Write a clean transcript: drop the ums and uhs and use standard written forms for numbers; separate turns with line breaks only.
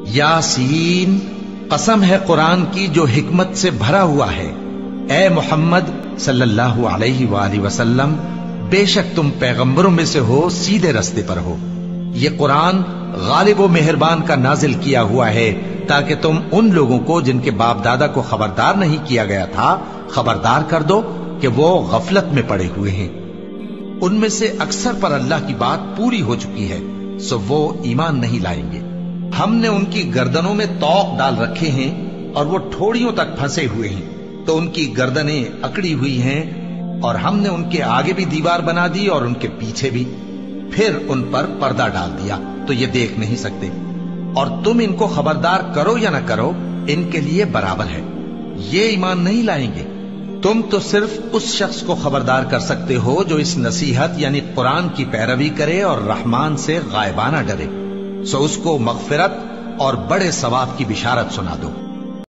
यासीन, कसम है कुरान की जो हिकमत से भरा हुआ है। ए मोहम्मद सल्लल्लाहु अलैहि वसल्लम, बेशक तुम पैगंबरों में से हो, सीधे रास्ते पर हो। ये कुरान गालिब व मेहरबान का नाजिल किया हुआ है ताकि तुम उन लोगों को जिनके बाप दादा को खबरदार नहीं किया गया था खबरदार कर दो कि वो गफलत में पड़े हुए हैं। उनमें से अक्सर पर अल्लाह की बात पूरी हो चुकी है, सो वो ईमान नहीं लाएंगे। हमने उनकी गर्दनों में तौक डाल रखे हैं और वो ठोड़ियों तक फंसे हुए हैं, तो उनकी गर्दनें अकड़ी हुई हैं, और हमने उनके आगे भी दीवार बना दी और उनके पीछे भी, फिर उन पर पर्दा डाल दिया तो ये देख नहीं सकते। और तुम इनको खबरदार करो या ना करो, इनके लिए बराबर है, ये ईमान नहीं लाएंगे। तुम तो सिर्फ उस शख्स को खबरदार कर सकते हो जो इस नसीहत यानी कुरान की पैरवी करे और रहमान से गायबाना डरे, सो उसको मगफिरत और बड़े सवाब की बिशारत सुना दो।